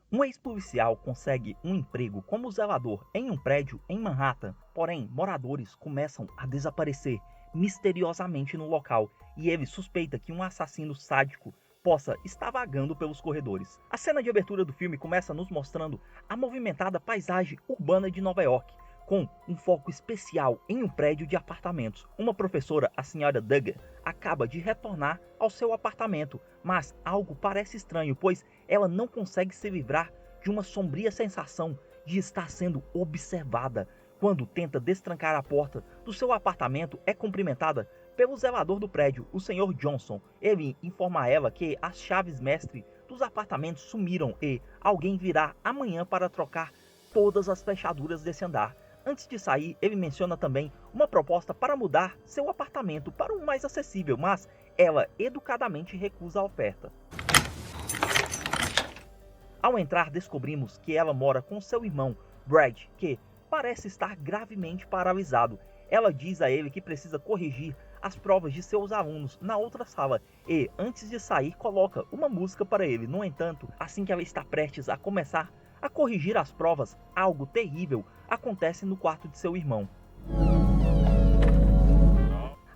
Um ex-policial consegue um emprego como zelador em um prédio em Manhattan, porém moradores começam a desaparecer misteriosamente no local e ele suspeita que um assassino sádico possa estar vagando pelos corredores. A cena de abertura do filme começa nos mostrando a movimentada paisagem urbana de Nova York, com um foco especial em um prédio de apartamentos. Uma professora, a senhora Duggar, acaba de retornar ao seu apartamento, mas algo parece estranho, pois ela não consegue se livrar de uma sombria sensação de estar sendo observada. Quando tenta destrancar a porta do seu apartamento, é cumprimentada pelo zelador do prédio, o Sr. Johnson. Ele informa a ela que as chaves mestre dos apartamentos sumiram e alguém virá amanhã para trocar todas as fechaduras desse andar. Antes de sair, ele menciona também uma proposta para mudar seu apartamento para um mais acessível, mas ela educadamente recusa a oferta. Ao entrar, descobrimos que ela mora com seu irmão, Brad, que parece estar gravemente paralisado. Ela diz a ele que precisa corrigir as provas de seus alunos na outra sala e, antes de sair, coloca uma música para ele. No entanto, assim que ela está prestes a começar a corrigir as provas, algo terrível acontece no quarto de seu irmão.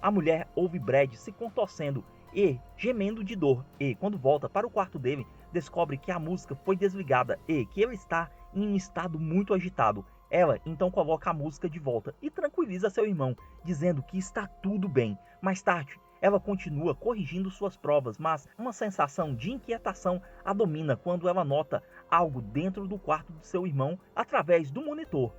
A mulher ouve Brad se contorcendo e gemendo de dor, e quando volta para o quarto dele, descobre que a música foi desligada e que ele está em um estado muito agitado. Ela então coloca a música de volta e tranquiliza seu irmão, dizendo que está tudo bem. Mais tarde, ela continua corrigindo suas provas, mas uma sensação de inquietação a domina quando ela nota algo dentro do quarto de seu irmão através do monitor.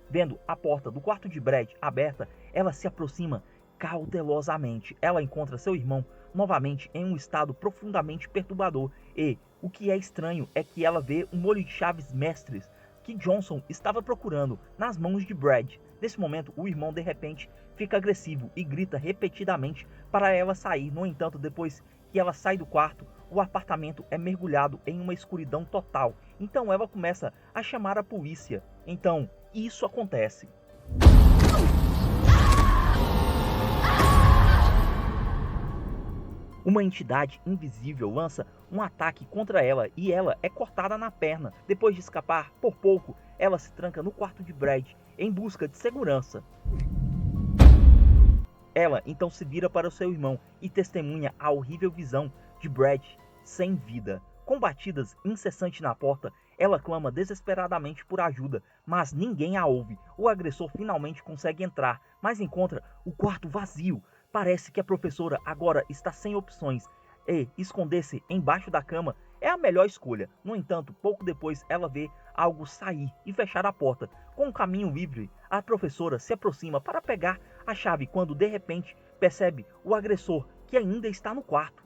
Vendo a porta do quarto de Brad aberta, ela se aproxima cautelosamente. Ela encontra seu irmão novamente em um estado profundamente perturbador e o que é estranho é que ela vê um molho de chaves mestres que Johnson estava procurando nas mãos de Brad. Nesse momento, o irmão de repente fica agressivo e grita repetidamente para ela sair. No entanto, depois que ela sai do quarto, o apartamento é mergulhado em uma escuridão total. Então ela começa a chamar a polícia. Então, isso acontece. Uma entidade invisível lança um ataque contra ela e ela é cortada na perna. Depois de escapar por pouco, ela se tranca no quarto de Brad em busca de segurança. Ela então se vira para o seu irmão e testemunha a horrível visão de Brad sem vida. Com batidas incessantes na porta, ela clama desesperadamente por ajuda, mas ninguém a ouve. O agressor finalmente consegue entrar, mas encontra o quarto vazio. Parece que a professora agora está sem opções e esconder-se embaixo da cama é a melhor escolha. No entanto, pouco depois ela vê algo sair e fechar a porta. Com um caminho livre, a professora se aproxima para pegar a chave quando de repente percebe o agressor que ainda está no quarto.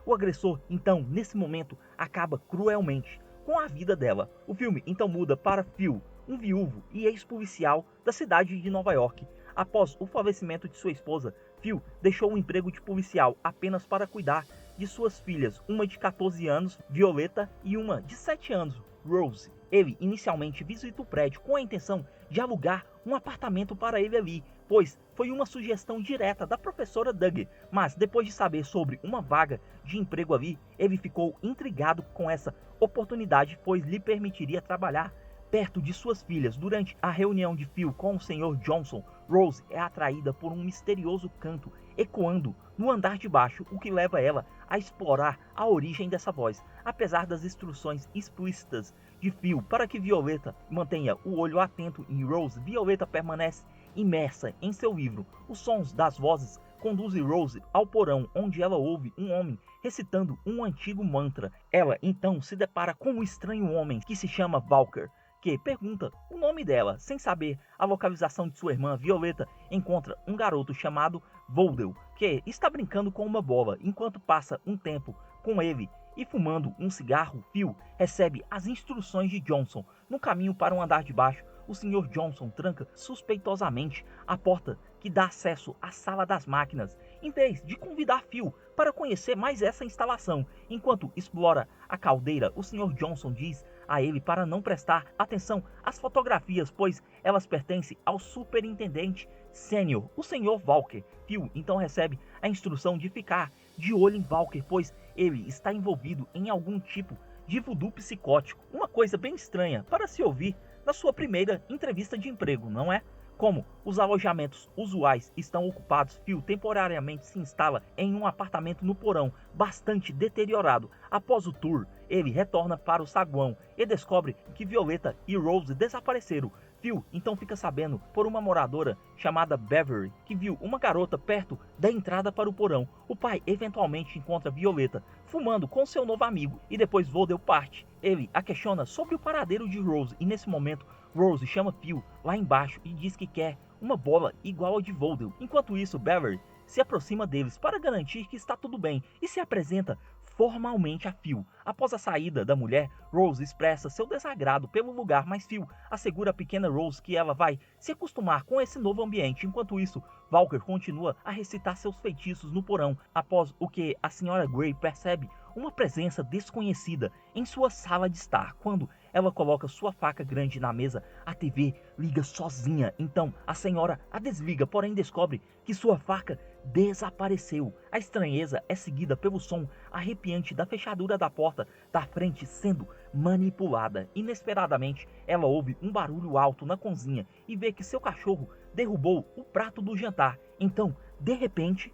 O agressor, então, nesse momento, acaba cruelmente com a vida dela. O filme então muda para Phil, um viúvo e ex-policial da cidade de Nova York. Após o falecimento de sua esposa, Phil deixou o emprego de policial apenas para cuidar de suas filhas, uma de 14 anos, Violeta, e uma de 7 anos, Rose. Ele inicialmente visita o prédio com a intenção de alugar um apartamento para ele ali, pois foi uma sugestão direta da professora Duggar, mas depois de saber sobre uma vaga de emprego ali, ele ficou intrigado com essa oportunidade, pois lhe permitiria trabalhar perto de suas filhas. Durante a reunião de Phil com o Sr. Johnson, Rose é atraída por um misterioso canto ecoando no andar de baixo, o que leva ela a explorar a origem dessa voz. Apesar das instruções explícitas de Phil para que Violeta mantenha o olho atento em Rose, Violeta permanece imersa em seu livro. Os sons das vozes conduzem Rose ao porão, onde ela ouve um homem recitando um antigo mantra. Ela então se depara com um estranho homem que se chama Walker, que pergunta o nome dela. Sem saber a localização de sua irmã, Violeta encontra um garoto chamado Voldel, que está brincando com uma bola. Enquanto passa um tempo com ele e fumando um cigarro, Phil recebe as instruções de Johnson. No caminho para um andar de baixo, o Sr. Johnson tranca suspeitosamente a porta que dá acesso à sala das máquinas, em vez de convidar Phil para conhecer mais essa instalação. Enquanto explora a caldeira, o Sr. Johnson diz a ele para não prestar atenção às fotografias, pois elas pertencem ao superintendente sênior, o Sr. Walker. Phil então recebe a instrução de ficar de olho em Walker, pois ele está envolvido em algum tipo de voodoo psicótico. Uma coisa bem estranha para se ouvir na sua primeira entrevista de emprego, não é? Como os alojamentos usuais estão ocupados, Phil temporariamente se instala em um apartamento no porão, bastante deteriorado. Após o tour, ele retorna para o saguão e descobre que Violeta e Rose desapareceram. Phil então fica sabendo por uma moradora chamada Beverly, que viu uma garota perto da entrada para o porão. O pai eventualmente encontra Violeta fumando com seu novo amigo e depois Voldel parte. Ele a questiona sobre o paradeiro de Rose e nesse momento Rose chama Phil lá embaixo e diz que quer uma bola igual a de Voldel. Enquanto isso, Beverly se aproxima deles para garantir que está tudo bem e se apresenta formalmente a Phil. Após a saída da mulher, Rose expressa seu desagrado pelo lugar, mas Phil assegura a pequena Rose que ela vai se acostumar com esse novo ambiente. Enquanto isso, Walker continua a recitar seus feitiços no porão, após o que a Sra. Grey percebe uma presença desconhecida em sua sala de estar. Quando ela coloca sua faca grande na mesa, a TV liga sozinha. Então a senhora a desliga, porém descobre que sua faca desapareceu. A estranheza é seguida pelo som arrepiante da fechadura da porta da frente sendo manipulada. Inesperadamente, ela ouve um barulho alto na cozinha e vê que seu cachorro derrubou o prato do jantar. Então, de repente,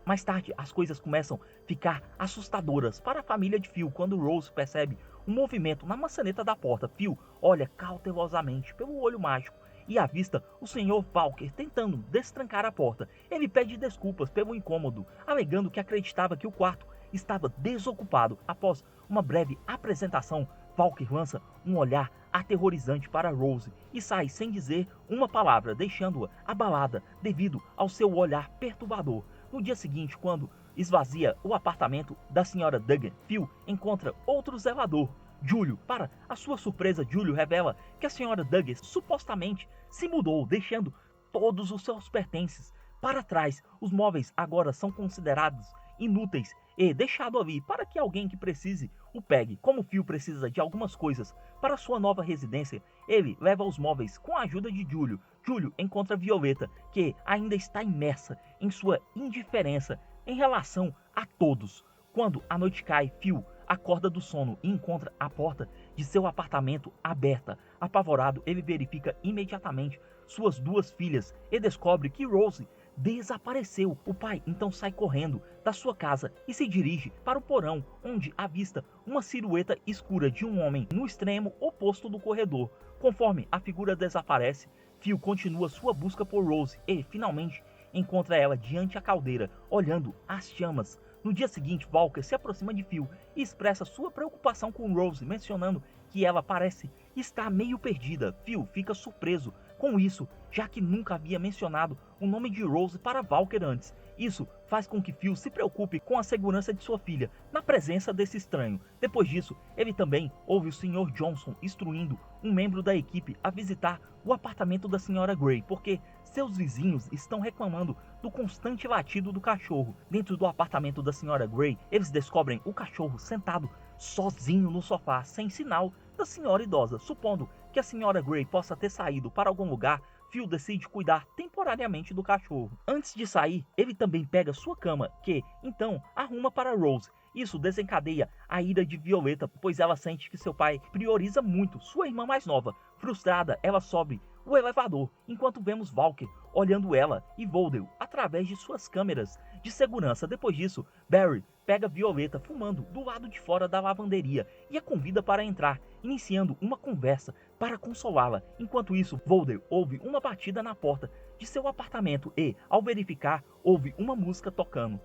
mais tarde, as coisas começam a ficar assustadoras para a família de Phil quando Rose percebe um movimento na maçaneta da porta. Phil olha cautelosamente pelo olho mágico e avista o Sr. Walker tentando destrancar a porta. Ele pede desculpas pelo incômodo, alegando que acreditava que o quarto estava desocupado. Após uma breve apresentação, Walker lança um olhar aterrorizante para Rose e sai sem dizer uma palavra, deixando-a abalada devido ao seu olhar perturbador. No dia seguinte, quando esvazia o apartamento da Sra. Duggan, Phil encontra outro zelador, Júlio. Para a sua surpresa, Júlio revela que a Sra. Duggan supostamente se mudou, deixando todos os seus pertences para trás. Os móveis agora são considerados inúteis e deixado ali para que alguém que precise o pegue. Como Phil precisa de algumas coisas para sua nova residência, ele leva os móveis com a ajuda de Júlio. Júlio encontra Violeta, que ainda está imersa em sua indiferença em relação a todos. Quando a noite cai, Phil acorda do sono e encontra a porta de seu apartamento aberta. Apavorado, ele verifica imediatamente suas duas filhas e descobre que Rose desapareceu. O pai então sai correndo da sua casa e se dirige para o porão, onde avista uma silhueta escura de um homem no extremo oposto do corredor. Conforme a figura desaparece, Phil continua sua busca por Rose e finalmente encontra ela diante a caldeira, olhando as chamas. No dia seguinte, Walker se aproxima de Phil e expressa sua preocupação com Rose, mencionando que ela parece estar meio perdida. Phil fica surpreso com isso, já que nunca havia mencionado o nome de Rose para Walker antes. Isso faz com que Phil se preocupe com a segurança de sua filha na presença desse estranho. Depois disso, ele também ouve o Sr. Johnson instruindo um membro da equipe a visitar o apartamento da Sra. Grey, porque seus vizinhos estão reclamando do constante latido do cachorro. Dentro do apartamento da Sra. Grey, eles descobrem o cachorro sentado sozinho no sofá, sem sinal da senhora idosa. Supondo que a Sra. Grey possa ter saído para algum lugar, Phil decide cuidar temporariamente do cachorro. Antes de sair, ele também pega sua cama, que então arruma para Rose. Isso desencadeia a ira de Violeta, pois ela sente que seu pai prioriza muito sua irmã mais nova. Frustrada, ela sobe o elevador, enquanto vemos Walker olhando ela e Voldel através de suas câmeras de segurança. Depois disso, Barry pega Violeta fumando do lado de fora da lavanderia e a convida para entrar, iniciando uma conversa para consolá-la. Enquanto isso, Voldel ouve uma batida na porta de seu apartamento e, ao verificar, ouve uma música tocando.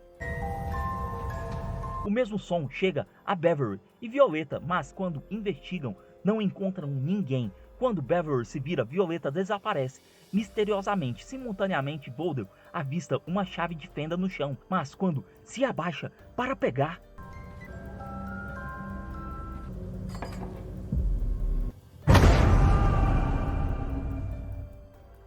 O mesmo som chega a Beverly e Violeta, mas quando investigam, não encontram ninguém. Quando Beverly se vira, Violeta desaparece misteriosamente. Simultaneamente, Voldel avista uma chave de fenda no chão, mas quando se abaixa para pegar,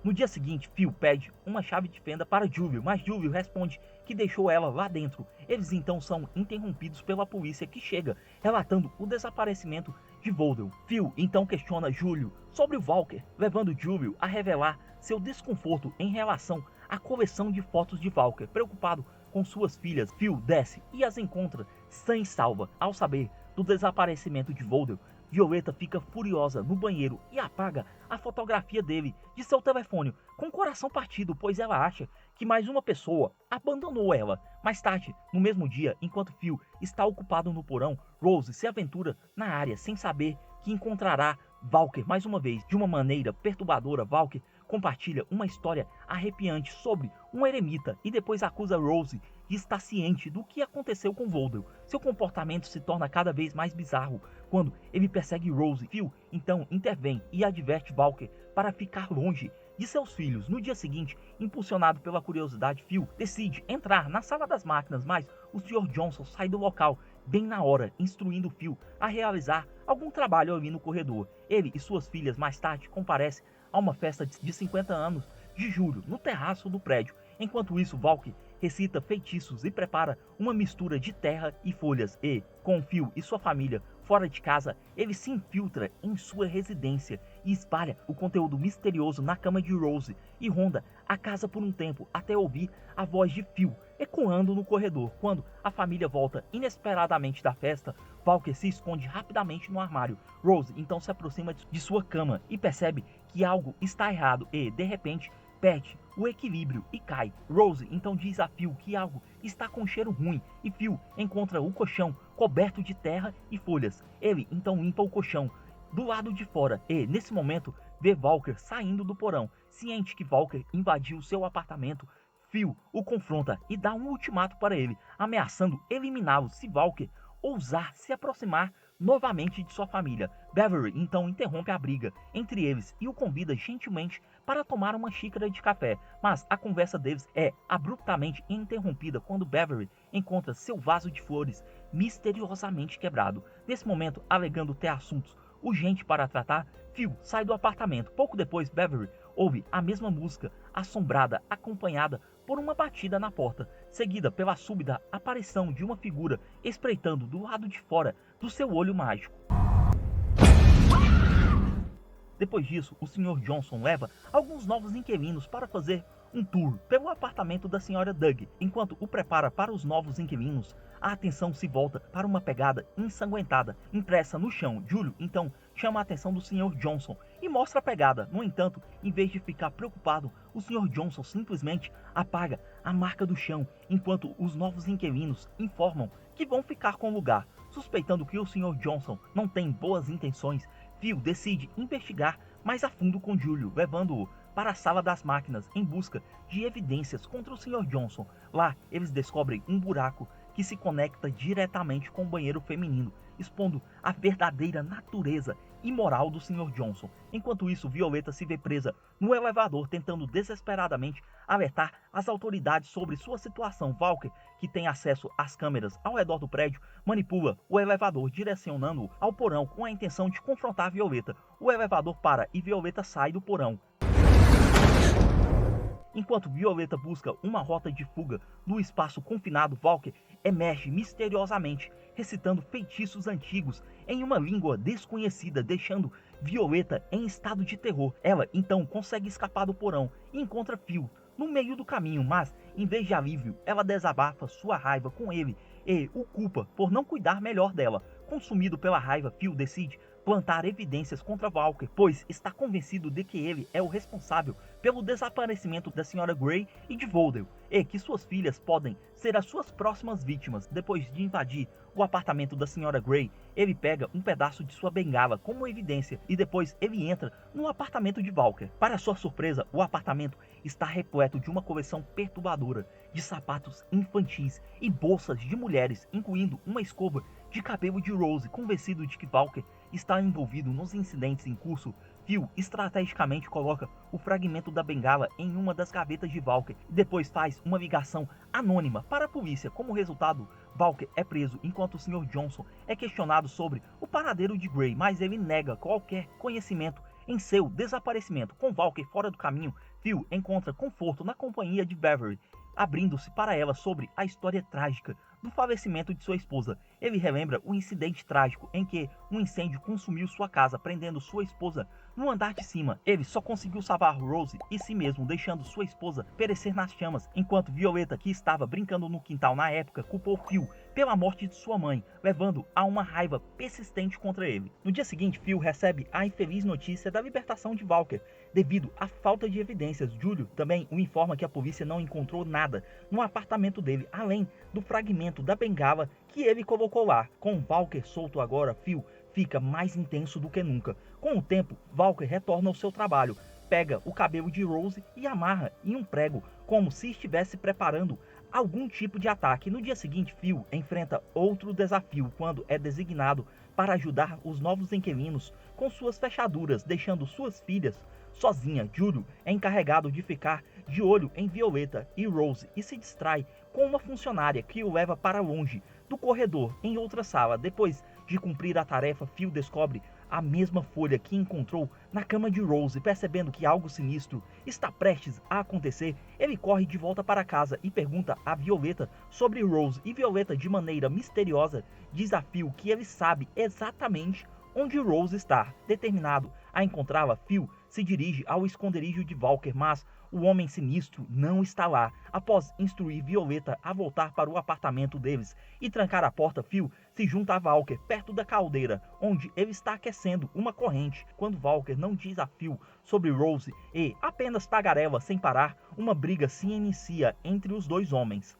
No dia seguinte, Phil pede uma chave de fenda para Júlio, mas Júlio responde que deixou ela lá dentro. Eles então são interrompidos pela polícia que chega, relatando o desaparecimento de Voldel. Phil então questiona Júlio sobre o Walker, levando Júlio a revelar seu desconforto em relação à coleção de fotos de Walker. Preocupado com suas filhas, Phil desce e as encontra sã e salva. Ao saber do desaparecimento de Voldel, Violeta fica furiosa no banheiro e apaga a fotografia dele de seu telefone com o coração partido, pois ela acha que mais uma pessoa abandonou ela. Mais tarde, no mesmo dia, enquanto Phil está ocupado no porão, Rose se aventura na área sem saber que encontrará Walker mais uma vez. De uma maneira perturbadora, Walker compartilha uma história arrepiante sobre um eremita e depois acusa Rose de estar ciente do que aconteceu com Voldel. Seu comportamento se torna cada vez mais bizarro quando ele persegue Rose. Phil então intervém e adverte Walker para ficar longe de seus filhos. No dia seguinte, impulsionado pela curiosidade, Phil decide entrar na sala das máquinas, mas o Sr. Johnson sai do local bem na hora, instruindo Phil a realizar algum trabalho ali no corredor. Ele e suas filhas mais tarde comparecem a uma festa de 50 anos de Júlio no terraço do prédio. Enquanto isso, Walker recita feitiços e prepara uma mistura de terra e folhas e, com Phil e sua família fora de casa, ele se infiltra em sua residência e espalha o conteúdo misterioso na cama de Rose e ronda a casa por um tempo até ouvir a voz de Phil ecoando no corredor. Quando a família volta inesperadamente da festa, Walker se esconde rapidamente no armário. Rose então se aproxima de sua cama e percebe que algo está errado e, de repente, perde o equilíbrio e cai. Rose então diz a Phil que algo está com cheiro ruim e Phil encontra o colchão coberto de terra e folhas. Ele então limpa o colchão do lado de fora e, nesse momento, vê Walker saindo do porão. Ciente que Walker invadiu seu apartamento, Phil o confronta e dá um ultimato para ele, ameaçando eliminá-lo se Walker ousar se aproximar novamente de sua família. Beverly então interrompe a briga entre eles e o convida gentilmente para tomar uma xícara de café, mas a conversa deles é abruptamente interrompida quando Beverly encontra seu vaso de flores misteriosamente quebrado. Nesse momento, alegando ter assuntos urgentes para tratar, Phil sai do apartamento. Pouco depois, Beverly ouve a mesma música assombrada, acompanhada por uma batida na porta, seguida pela súbita aparição de uma figura espreitando do lado de fora do seu olho mágico. Depois disso, o Sr. Johnson leva alguns novos inquilinos para fazer um tour pelo apartamento da Sra. Doug. Enquanto o prepara para os novos inquilinos, a atenção se volta para uma pegada ensanguentada impressa no chão. Júlio então chama a atenção do Sr. Johnson e mostra a pegada. No entanto, em vez de ficar preocupado, o Sr. Johnson simplesmente apaga a marca do chão, enquanto os novos inquilinos informam que vão ficar com o lugar. Suspeitando que o Sr. Johnson não tem boas intenções, Phil decide investigar mais a fundo com Júlio, levando-o para a sala das máquinas em busca de evidências contra o Sr. Johnson. Lá, eles descobrem um buraco que se conecta diretamente com o banheiro feminino, expondo a verdadeira natureza imoral do Sr. Johnson. Enquanto isso, Violeta se vê presa no elevador, tentando desesperadamente alertar as autoridades sobre sua situação. Walker, que tem acesso às câmeras ao redor do prédio, manipula o elevador, direcionando-o ao porão com a intenção de confrontar Violeta. O elevador para e Violeta sai do porão. Enquanto Violeta busca uma rota de fuga no espaço confinado, Walker emerge misteriosamente, recitando feitiços antigos em uma língua desconhecida, deixando Violeta em estado de terror. Ela então consegue escapar do porão e encontra Phil no meio do caminho, mas em vez de alívio, ela desabafa sua raiva com ele e o culpa por não cuidar melhor dela. Consumido pela raiva, Phil decide plantar evidências contra Walker, pois está convencido de que ele é o responsável pelo desaparecimento da Sra. Grey e de Voldel, e que suas filhas podem ser as suas próximas vítimas. Depois de invadir o apartamento da Sra. Grey, ele pega um pedaço de sua bengala como evidência e depois ele entra no apartamento de Walker. Para sua surpresa, o apartamento está repleto de uma coleção perturbadora de sapatos infantis e bolsas de mulheres, incluindo uma escova de cabelo de Rose. Convencido de que Walker está envolvido nos incidentes em curso, Phil estrategicamente coloca o fragmento da bengala em uma das gavetas de Walker e depois faz uma ligação anônima para a polícia. Como resultado, Walker é preso enquanto o Sr. Johnson é questionado sobre o paradeiro de Grey, mas ele nega qualquer conhecimento Em seu desaparecimento com Walker fora do caminho, Phil encontra conforto na companhia de Beverly, abrindo-se para ela sobre a história trágica do falecimento de sua esposa. Ele relembra o incidente trágico em que um incêndio consumiu sua casa, prendendo sua esposa no andar de cima. Ele só conseguiu salvar Rose e si mesmo, deixando sua esposa perecer nas chamas, enquanto Violeta, que estava brincando no quintal na época, culpou Phil pela morte de sua mãe, levando a uma raiva persistente contra ele. No dia seguinte, Phil recebe a infeliz notícia da libertação de Walker, devido à falta de evidências. Julio também o informa que a polícia não encontrou nada no apartamento dele, além do fragmento da bengala que ele colocou lá. Com Walker solto agora, Phil fica mais intenso do que nunca. Com o tempo, Walker retorna ao seu trabalho, pega o cabelo de Rose e amarra em um prego, como se estivesse preparando algum tipo de ataque. No dia seguinte, Phil enfrenta outro desafio quando é designado para ajudar os novos inquilinos com suas fechaduras, deixando suas filhas sozinha. Julio é encarregado de ficar de olho em Violeta e Rose e se distrai com uma funcionária que o leva para longe do corredor em outra sala. Depois de cumprir a tarefa, Phil descobre a mesma folha que encontrou na cama de Rose. Percebendo que algo sinistro está prestes a acontecer, ele corre de volta para casa e pergunta a Violeta sobre Rose, e Violeta, de maneira misteriosa, diz a Phil que ele sabe exatamente onde Rose está. Determinado a encontrá-la, Phil se dirige ao esconderijo de Walker, mas o homem sinistro não está lá. Após instruir Violeta a voltar para o apartamento deles e trancar a porta, Phil se junta a Walker perto da caldeira, onde ele está aquecendo uma corrente. Quando Walker não diz a Phil sobre Rose e apenas tagarela sem parar, uma briga se inicia entre os dois homens.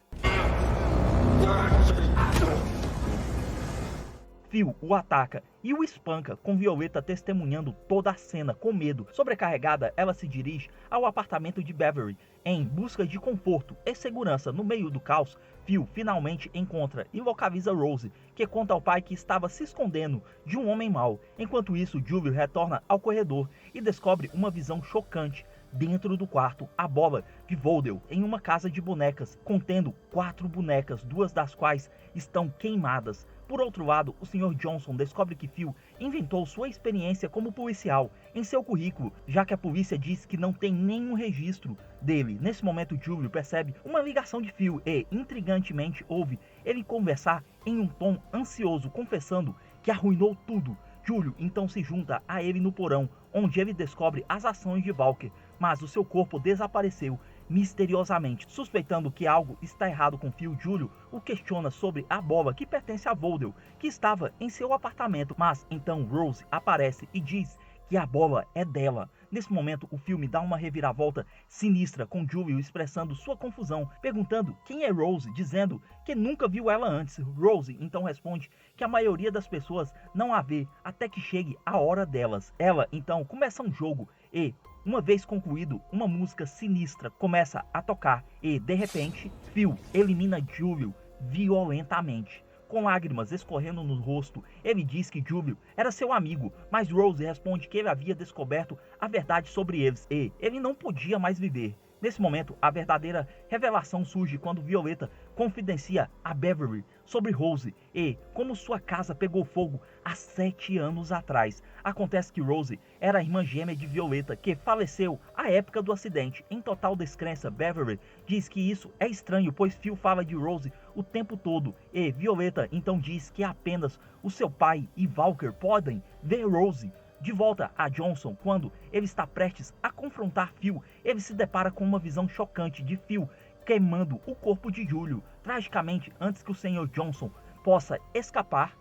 Phil o ataca e o espanca, com Violeta testemunhando toda a cena com medo. Sobrecarregada, ela se dirige ao apartamento de Beverly em busca de conforto e segurança. No meio do caos, Phil finalmente encontra e localiza Rose, que conta ao pai que estava se escondendo de um homem mau. Enquanto isso, Julio retorna ao corredor e descobre uma visão chocante. Dentro do quarto, a bola de Voldel em uma casa de bonecas, contendo 4 bonecas, 2 das quais estão queimadas. Por outro lado, o Sr. Johnson descobre que Phil inventou sua experiência como policial em seu currículo, já que a polícia diz que não tem nenhum registro dele. Nesse momento, Julio percebe uma ligação de Phil e, intrigantemente, ouve ele conversar em um tom ansioso, confessando que arruinou tudo. Julio então se junta a ele no porão, onde ele descobre as ações de Walker, mas o seu corpo desapareceu misteriosamente. Suspeitando que algo está errado com Phil, Julio o questiona sobre a bola que pertence a Voldel, que estava em seu apartamento, mas então Rose aparece e diz que a bola é dela. Nesse momento, o filme dá uma reviravolta sinistra, com Julio expressando sua confusão, perguntando quem é Rose, dizendo que nunca viu ela antes. Rose então responde que a maioria das pessoas não a vê até que chegue a hora delas. Ela então começa um jogo e, uma vez concluído, uma música sinistra começa a tocar e, de repente, Phil elimina Julio violentamente. Com lágrimas escorrendo no rosto, ele diz que Julio era seu amigo, mas Rose responde que ele havia descoberto a verdade sobre eles e ele não podia mais viver. Nesse momento, a verdadeira revelação surge quando Violeta confidencia a Beverly sobre Rose e como sua casa pegou fogo há 7 anos atrás. Acontece que Rose era a irmã gêmea de Violeta, que faleceu à época do acidente. Em total descrença, Beverly diz que isso é estranho, pois Phil fala de Rose o tempo todo, e Violeta então diz que apenas o seu pai e Walker podem ver Rose. De volta a Johnson, quando ele está prestes a confrontar Phil, ele se depara com uma visão chocante de Phil queimando o corpo de Julio. Tragicamente, antes que o Sr. Johnson possa escapar,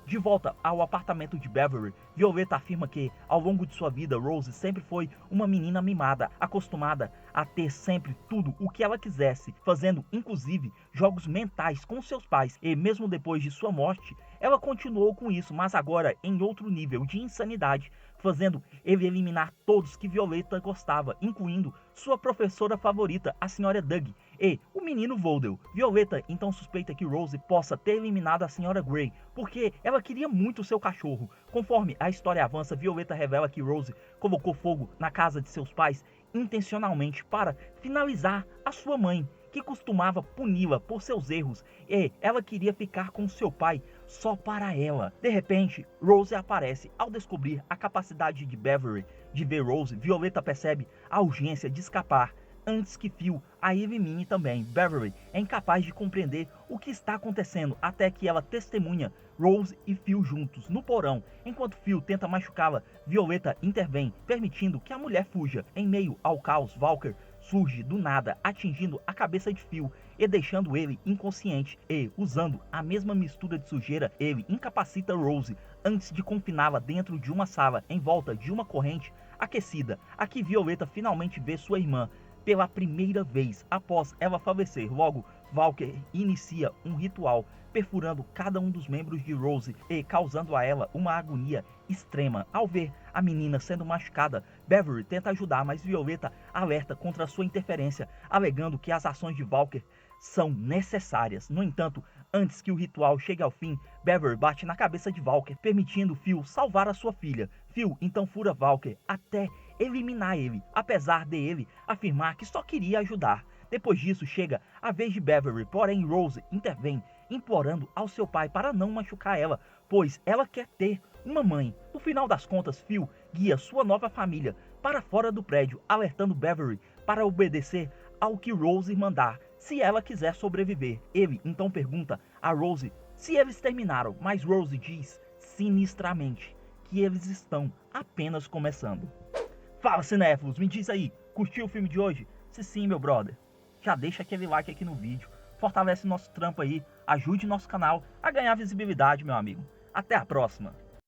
de volta ao apartamento de Beverly, Violeta afirma que, ao longo de sua vida, Rose sempre foi uma menina mimada, acostumada a ter sempre tudo o que ela quisesse, fazendo inclusive jogos mentais com seus pais, e mesmo depois de sua morte, ela continuou com isso, mas agora em outro nível de insanidade, fazendo ele eliminar todos que Violeta gostava, incluindo sua professora favorita, a Sra. Doug, e o menino Voldel. Violeta então suspeita que Rose possa ter eliminado a Sra. Grey, porque ela queria muito seu cachorro. Conforme a história avança, Violeta revela que Rose colocou fogo na casa de seus pais intencionalmente para finalizar a sua mãe, que costumava puni-la por seus erros, e ela queria ficar com seu pai só para ela. De repente, Rose aparece. Ao descobrir a capacidade de Beverly de ver Rose, Violeta percebe a urgência de escapar antes que Phil a elimine também. Beverly é incapaz de compreender o que está acontecendo até que ela testemunha Rose e Phil juntos no porão. Enquanto Phil tenta machucá-la, Violeta intervém, permitindo que a mulher fuja. Em meio ao caos, Walker surge do nada, atingindo a cabeça de Phil e deixando ele inconsciente, e, usando a mesma mistura de sujeira, ele incapacita Rose antes de confiná-la dentro de uma sala em volta de uma corrente aquecida. Aqui Violeta finalmente vê sua irmã pela primeira vez após ela falecer. Logo, Walker inicia um ritual, perfurando cada um dos membros de Rose e causando a ela uma agonia extrema. Ao ver a menina sendo machucada, Beverly tenta ajudar, mas Violeta alerta contra sua interferência, alegando que as ações de Walker são necessárias. No entanto, antes que o ritual chegue ao fim, Beverly bate na cabeça de Walker, permitindo Phil salvar a sua filha. Phil então fura Walker até eliminar ele, apesar de ele afirmar que só queria ajudar. Depois disso chega a vez de Beverly, porém Rose intervém, implorando ao seu pai para não machucar ela, pois ela quer ter uma mãe. No final das contas, Phil guia sua nova família para fora do prédio, alertando Beverly para obedecer ao que Rose mandar, se ela quiser sobreviver. Ele então pergunta a Rose se eles terminaram, mas Rose diz sinistramente que eles estão apenas começando. Fala, cinéfilos, me diz aí, curtiu o filme de hoje? Se sim, meu brother, já deixa aquele like aqui no vídeo, fortalece nosso trampo aí, ajude nosso canal a ganhar visibilidade, meu amigo. Até a próxima!